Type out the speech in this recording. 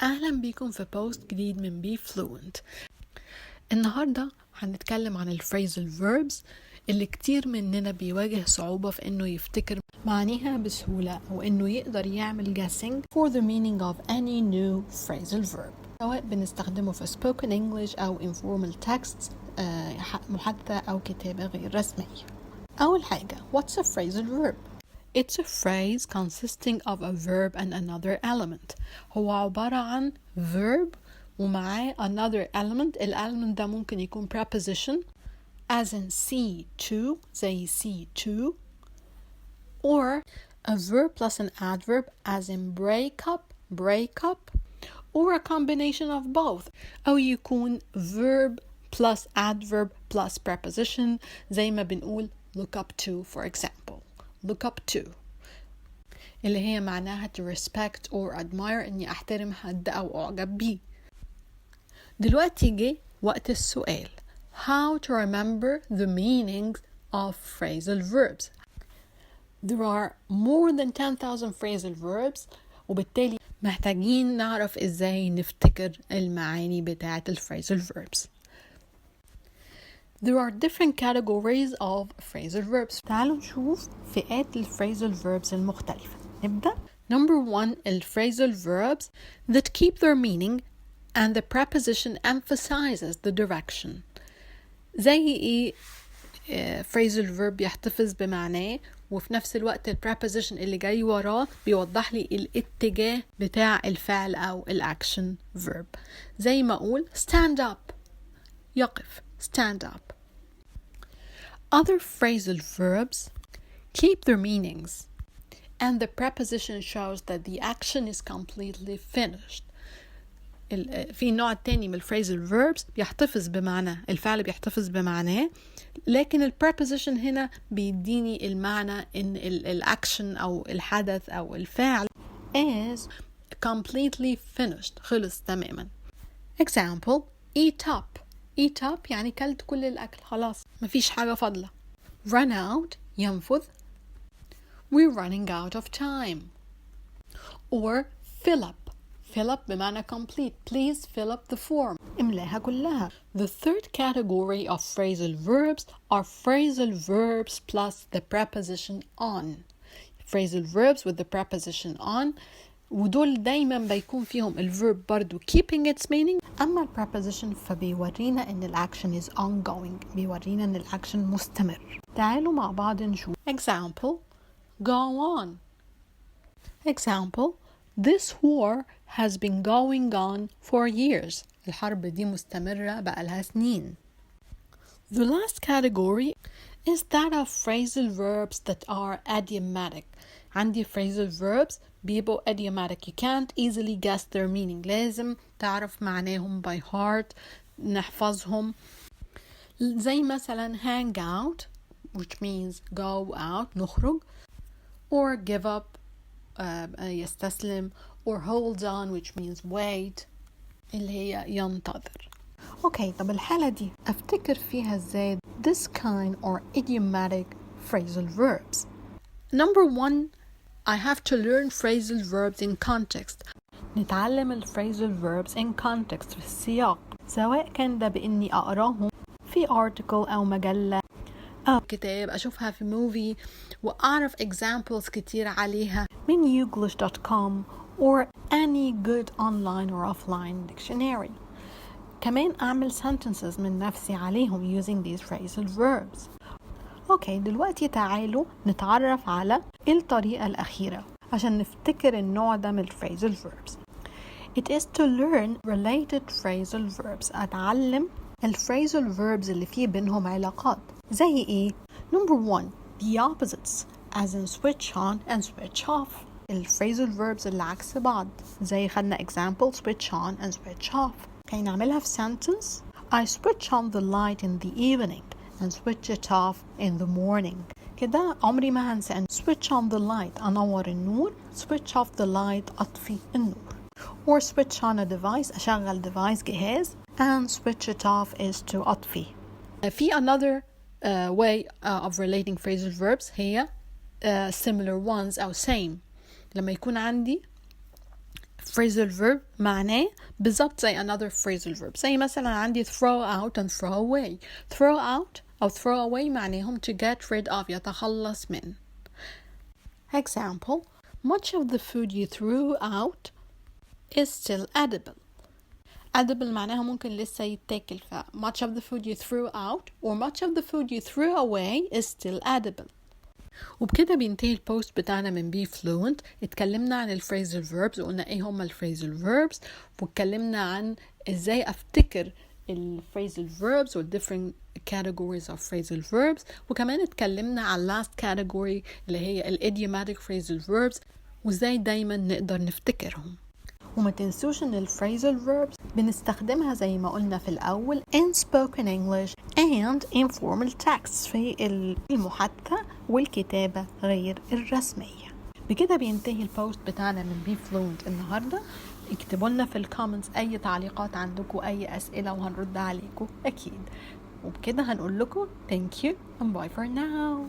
أهلا بيكم في بوست جديد من Be Fluent. النهاردة هنتكلم عن الفريزل فيربس اللي كتير مننا بيواجه صعوبة في إنه يفتكر معانيها بسهولة أو إنه يقدر يعمل guessing for the meaning of any new phrasal verb، سواء بنستخدمه في spoken English أو informal texts محادثة أو كتابة غير رسمية. أول حاجة، what's a phrasal verb؟ It's a phrase consisting of a verb and another element. هو عبارة عن verb ومعاه another element. element ده ممكن يكون preposition as in see to زي see to, or a verb plus an adverb as in break up, or a combination of both. أو يكون verb plus adverb plus preposition زي ما بنقول look up to for example. look up to اللي هي معناها to respect or admire، إني أحترم حد أو أعجب بيه. دلوقتي جه وقت السؤال، how to remember the meanings of phrasal verbs. There are more than 10,000 phrasal verbs، وبالتالي محتاجين نعرف إزاي نفتكر المعاني بتاعة الphrasal verbs. There are different categories of phrasal verbs. تعالوا نشوف فئات الphrasal verbs المختلفة. نبدأ. Number 1, phrasal verbs that keep their meaning and the preposition emphasizes the direction. زي ايه phrasal verb يحتفظ بمعناه وفي نفس الوقت preposition اللي جاي وراه بيوضح لي الاتجاه بتاع الفعل أو الأكشن verb. زي ما أقول stand up، يقف، stand up. Other phrasal verbs keep their meanings and the preposition shows that the action is completely finished. في نوع تاني من phrasal verbs بيحتفظ بمعنى الفعل، بيحتفظ بمعناه، لكن preposition هنا بيديني المعنى إن الأكشن أو الحدث أو الفعل is completely finished، خلص تماما. Example: eat up يعني كلت كل الأكل، خلاص مفيش حاجة فاضلة. run out ينفذ، we're running out of time. or fill up بمعنى complete، please fill up the form، املاها كلها. The third category of phrasal verbs are phrasal verbs plus the preposition on. phrasal verbs with the preposition on، ودول دايما بيكون فيهم الverb برضو keeping its meaning، أما preposition فبيورينا إن الأكشن is ongoing، بيورينا إن الأكشن مستمر. تعالوا مع بعض نشوف. Example: go on. Example: this war has been going on for years. الحرب دي مستمرة بقالها سنين. The last category is that of phrasal verbs that are idiomatic. عندي phrasal verbs بيبقوا idiomatic. You can't easily guess their meaning. لازم تعرف معناهم by heart، نحفظهم. زي مثلا hang out which means go out، نخرج، or give up يستسلم، or hold on which means wait اللي هي ينتظر. اوكي، طب الحالة دي افتكر فيها ازاي this kind or idiomatic phrasal verbs؟ Number 1, I have to learn phrasal verbs in context. نتعلم الphrasal verbs in context، في السياق، سواء كان ده بإني أقراهم في article أو مجلة أو كتاب، أشوفها في movie وأعرف examples كتير عليها من English.com or any good online or offline dictionary. كمان أعمل sentences من نفسي عليهم using these phrasal verbs. أوكي، دلوقتي تعالوا نتعرف على الطريقة الأخيرة عشان نفتكر النوع ده من phrasal verbs. It is to learn related phrasal verbs. أتعلم الphrasal verbs اللي فيه بينهم علاقات. زي إيه؟ Number 1, the opposites as in switch on and switch off. الphrasal verbs اللي عكس بعض، زي خدنا example switch on and switch off. كي نعملها في sentence: I switch on the light in the evening and switch it off in the morning. كده عمري ما هنسى أن switch on the light أنور النور، switch off the light أطفي النور. or switch on a device أشغل device جهاز، and switch it off is to أطفي. في another way of relating phrasal verbs هي similar ones أو same. لما يكون عندي phrasal verb معناه بالضبط زي another phrasal verb. زي مثلا عندي throw out and throw away. throw out أو throw away معناهم to get rid of يتخلص من. Example: much of the food you threw out is still edible. edible معناها ممكن لسه يتاكل. ف much of the food you threw out or much of the food you threw away is still edible. وبكده بينتهي البوست بتاعنا من Be Fluent. اتكلمنا عن الفريزل verbs وقلنا ايه هما الفريزل verbs، واتكلمنا عن ازاي افتكر الفريزل verbs وال different categories of phrasal verbs، وكمان اتكلمنا عن last category اللي هي idiomatic phrasal verbs وازاي دايما نقدر نفتكرهم. وما تنسوش ان الفريزل verbs بنستخدمها زي ما قلنا في الأول in spoken English and informal texts في المحادثة والكتابة غير الرسمية. بكده بينتهي البوست بتاعنا من Be Fluent النهاردة. اكتبوا لنا في الكومنتس أي تعليقات عندكم، أي أسئلة، وهنرد عليكم أكيد. وبكده هنقول لكم thank you and bye for now.